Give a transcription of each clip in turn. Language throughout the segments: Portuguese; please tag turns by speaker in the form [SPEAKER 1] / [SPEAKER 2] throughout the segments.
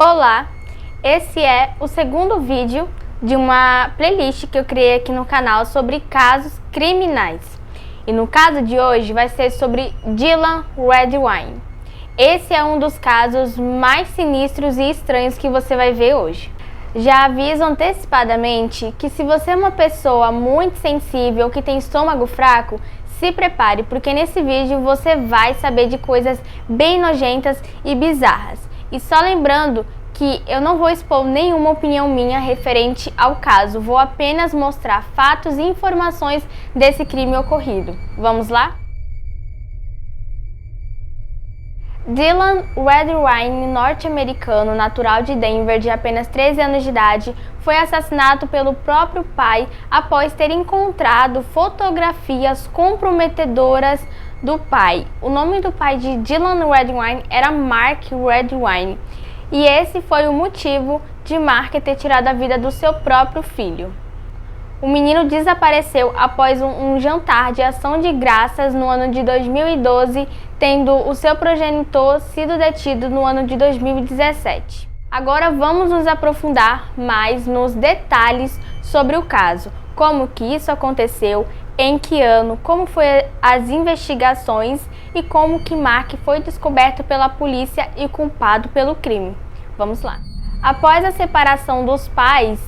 [SPEAKER 1] Olá, esse é o segundo vídeo de uma playlist que eu criei aqui no canal sobre casos criminais. E no caso de hoje vai ser sobre Dylan Redwine. Esse é um dos casos mais sinistros e estranhos que você vai ver hoje. Já aviso antecipadamente que se você é uma pessoa muito sensível que tem estômago fraco, se prepare, porque nesse vídeo você vai saber de coisas bem nojentas e bizarras. E só lembrando que eu não vou expor nenhuma opinião minha referente ao caso, vou apenas mostrar fatos e informações desse crime ocorrido. Vamos lá? Dylan Redwine, norte-americano, natural de Denver, de apenas 13 anos de idade, foi assassinado pelo próprio pai após ter encontrado fotografias comprometedoras do pai. O nome do pai de Dylan Redwine era Mark Redwine, e esse foi o motivo de Mark ter tirado a vida do seu próprio filho. O menino desapareceu após um jantar de ação de graças no ano de 2012, tendo o seu progenitor sido detido no ano de 2017. Agora vamos nos aprofundar mais nos detalhes sobre o caso, como que isso aconteceu, em que ano, como foi as investigações e como que Mark foi descoberto pela polícia e culpado pelo crime. Vamos lá. Após a separação dos pais,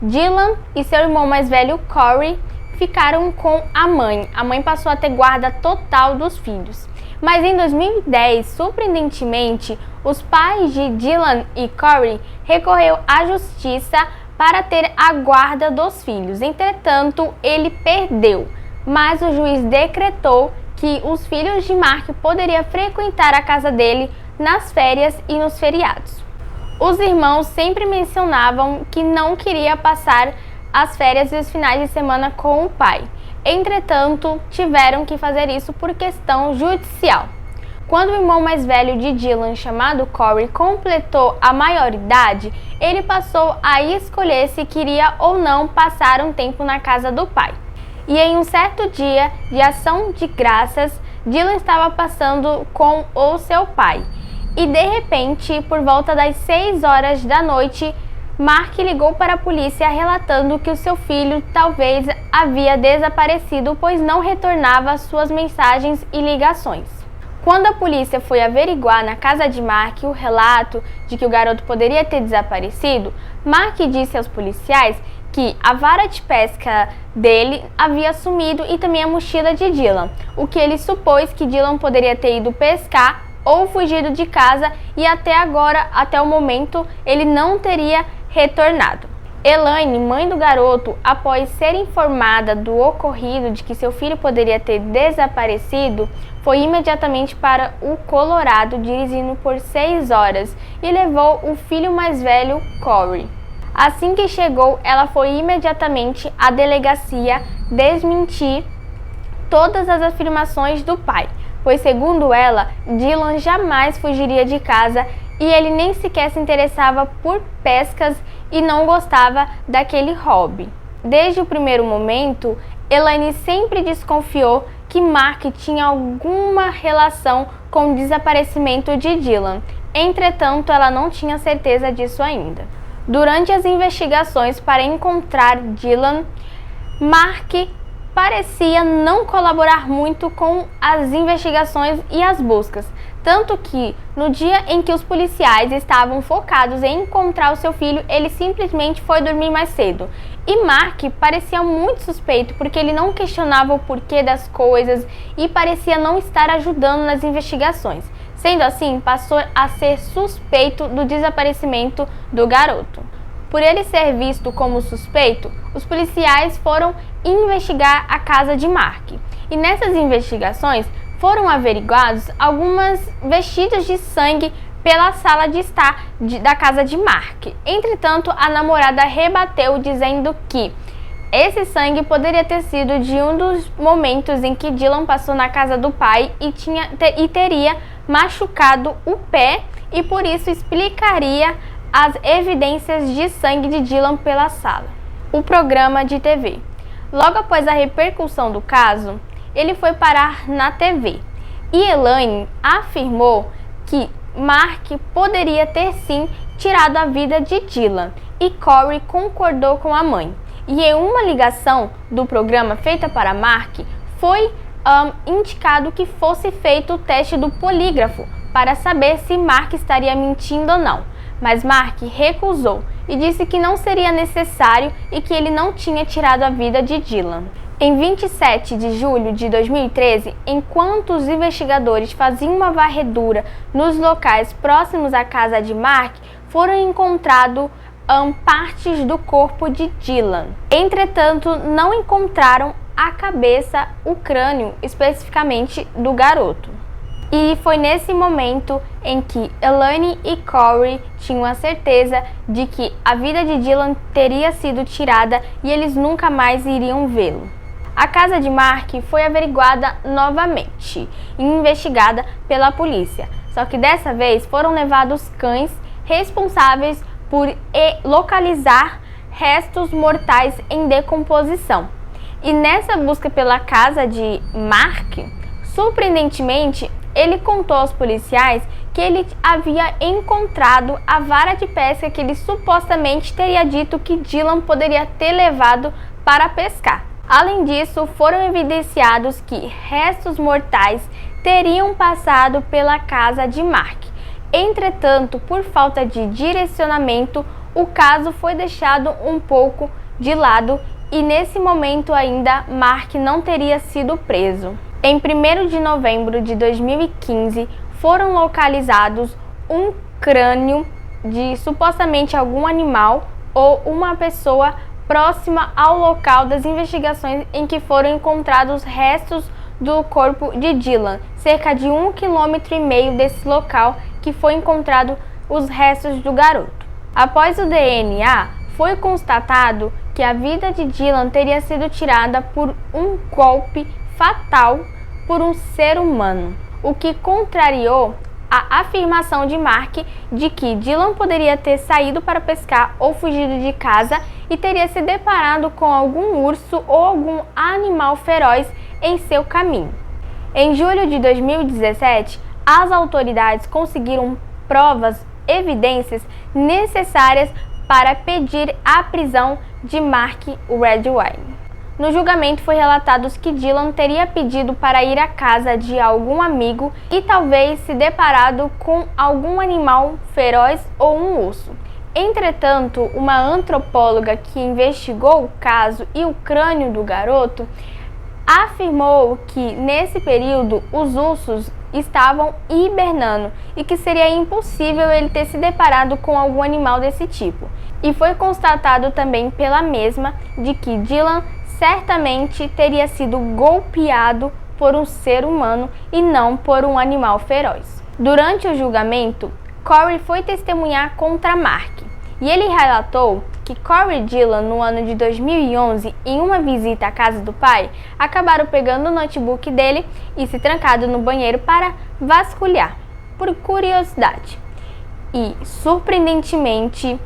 [SPEAKER 1] Dylan e seu irmão mais velho, Corey, ficaram com a mãe. A mãe passou a ter guarda total dos filhos. Mas em 2010, surpreendentemente, os pais de Dylan e Corey recorreram à justiça para ter a guarda dos filhos. Entretanto, ele perdeu, mas o juiz decretou que os filhos de Mark poderiam frequentar a casa dele nas férias e nos feriados. Os irmãos sempre mencionavam que não queria passar as férias e os finais de semana com o pai. Entretanto, tiveram que fazer isso por questão judicial. Quando o irmão mais velho de Dylan, chamado Corey, completou a maioridade, ele passou a escolher se queria ou não passar um tempo na casa do pai. E em um certo dia de ação de graças, Dylan estava passando com o seu pai. E de repente, por volta das 6 horas da noite, Mark ligou para a polícia relatando que o seu filho talvez havia desaparecido, pois não retornava suas mensagens e ligações. Quando a polícia foi averiguar na casa de Mark o relato de que o garoto poderia ter desaparecido, Mark disse aos policiais que a vara de pesca dele havia sumido e também a mochila de Dylan, o que ele supôs que Dylan poderia ter ido pescar ou fugido de casa, e até agora, até o momento, ele não teria retornado. Elaine, mãe do garoto, após ser informada do ocorrido de que seu filho poderia ter desaparecido, foi imediatamente para o Colorado, dirigindo por 6 horas, e levou o filho mais velho, Corey. Assim que chegou, ela foi imediatamente à delegacia desmentir todas as afirmações do pai, pois, segundo ela, Dylan jamais fugiria de casa e ele nem sequer se interessava por pescas e não gostava daquele hobby. Desde o primeiro momento, Elaine sempre desconfiou que Mark tinha alguma relação com o desaparecimento de Dylan. Entretanto, ela não tinha certeza disso ainda. Durante as investigações para encontrar Dylan, Mark parecia não colaborar muito com as investigações e as buscas, tanto que no dia em que os policiais estavam focados em encontrar o seu filho, ele simplesmente foi dormir mais cedo. E Mark parecia muito suspeito, porque ele não questionava o porquê das coisas e parecia não estar ajudando nas investigações. Sendo assim, passou a ser suspeito do desaparecimento do garoto. Por ele ser visto como suspeito, os policiais foram investigar a casa de Mark. E nessas investigações foram averiguados algumas vestígios de sangue pela sala de estar da casa de Mark. Entretanto, a namorada rebateu, dizendo que esse sangue poderia ter sido de um dos momentos em que Dylan passou na casa do pai e teria machucado o pé, e por isso explicaria as evidências de sangue de Dylan pela sala. O programa de TV. Logo após a repercussão do caso, ele foi parar na TV. E Elaine afirmou que Mark poderia ter sim tirado a vida de Dylan, e Corey concordou com a mãe. E em uma ligação do programa feita para Mark, foi indicado que fosse feito o teste do polígrafo para saber se Mark estaria mentindo ou não. Mas Mark recusou e disse que não seria necessário e que ele não tinha tirado a vida de Dylan. Em 27 de julho de 2013, enquanto os investigadores faziam uma varredura nos locais próximos à casa de Mark, foram encontrados partes do corpo de Dylan. Entretanto, não encontraram a cabeça, o crânio, especificamente do garoto. E foi nesse momento em que Elaine e Corey tinham a certeza de que a vida de Dylan teria sido tirada e eles nunca mais iriam vê-lo. A casa de Mark foi averiguada novamente e investigada pela polícia, só que dessa vez foram levados cães responsáveis por localizar restos mortais em decomposição. E nessa busca pela casa de Mark, surpreendentemente, ele contou aos policiais que ele havia encontrado a vara de pesca que ele supostamente teria dito que Dylan poderia ter levado para pescar. Além disso, foram evidenciados que restos mortais teriam passado pela casa de Mark. Entretanto, por falta de direcionamento, o caso foi deixado um pouco de lado e nesse momento ainda Mark não teria sido preso. Em 1º de novembro de 2015, foram localizados um crânio de supostamente algum animal ou uma pessoa próxima ao local das investigações em que foram encontrados restos do corpo de Dylan, cerca de 1,5 km desse local que foi encontrado os restos do garoto. Após o DNA, foi constatado que a vida de Dylan teria sido tirada por um golpe fatal por um ser humano, o que contrariou a afirmação de Mark de que Dylan poderia ter saído para pescar ou fugido de casa e teria se deparado com algum urso ou algum animal feroz em seu caminho. Em julho de 2017, as autoridades conseguiram provas, evidências necessárias para pedir a prisão de Mark Redwine. No julgamento foi relatado que Dylan teria pedido para ir à casa de algum amigo e talvez se deparado com algum animal feroz ou um urso. Entretanto, uma antropóloga que investigou o caso e o crânio do garoto afirmou que nesse período os ursos estavam hibernando e que seria impossível ele ter se deparado com algum animal desse tipo. E foi constatado também pela mesma de que Dylan certamente teria sido golpeado por um ser humano e não por um animal feroz. Durante o julgamento, Corey foi testemunhar contra Mark e ele relatou que Corey e Dylan, no ano de 2011, em uma visita à casa do pai, acabaram pegando o notebook dele e se trancado no banheiro para vasculhar, por curiosidade. E, surpreendentemente,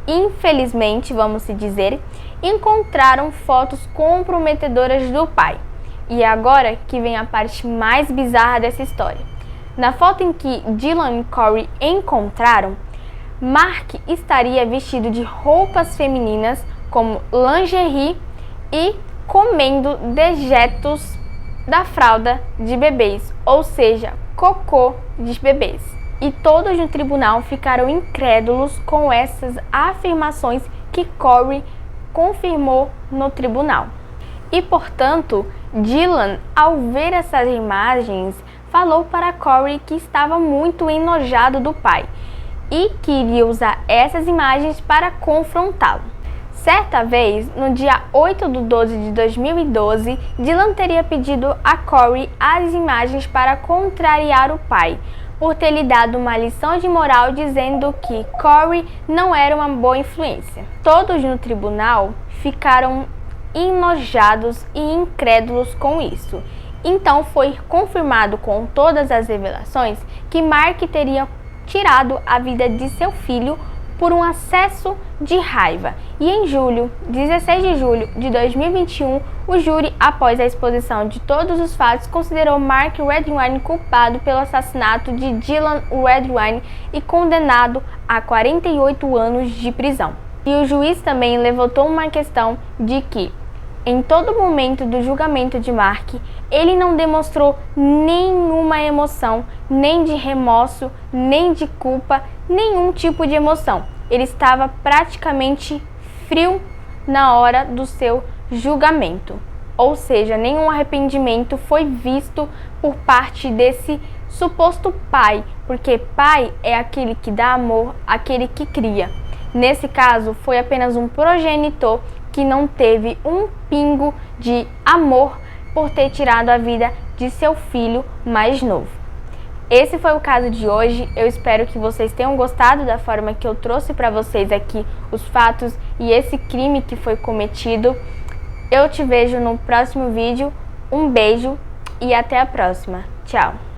[SPEAKER 1] infelizmente, vamos dizer, encontraram fotos comprometedoras do pai. E agora que vem a parte mais bizarra dessa história. Na foto em que Dylan e Corey encontraram, Mark estaria vestido de roupas femininas como lingerie e comendo dejetos da fralda de bebês, ou seja, cocô de bebês. E todos no tribunal ficaram incrédulos com essas afirmações que Corey confirmou no tribunal. E, portanto, Dylan, ao ver essas imagens, falou para Corey que estava muito enojado do pai e queria usar essas imagens para confrontá-lo. Certa vez, no dia 8 de 12 de 2012, Dylan teria pedido a Corey as imagens para contrariar o pai, por ter lhe dado uma lição de moral dizendo que Corey não era uma boa influência. Todos no tribunal ficaram enojados e incrédulos com isso. Então foi confirmado com todas as revelações que Mark teria tirado a vida de seu filho por um acesso de raiva. E em 16 de julho de 2021, o júri, após a exposição de todos os fatos, considerou Mark Redwine culpado pelo assassinato de Dylan Redwine e condenado a 48 anos de prisão. E o juiz também levantou uma questão de que, em todo momento do julgamento de Mark, ele não demonstrou nenhuma emoção, nem de remorso, nem de culpa, nenhum tipo de emoção. Ele estava praticamente frio na hora do seu julgamento. Ou seja, nenhum arrependimento foi visto por parte desse suposto pai, porque pai é aquele que dá amor, aquele que cria. Nesse caso, foi apenas um progenitor que não teve um pingo de amor por ter tirado a vida de seu filho mais novo. Esse foi o caso de hoje. Eu espero que vocês tenham gostado da forma que eu trouxe para vocês aqui os fatos e esse crime que foi cometido. Eu te vejo no próximo vídeo. Um beijo e até a próxima. Tchau!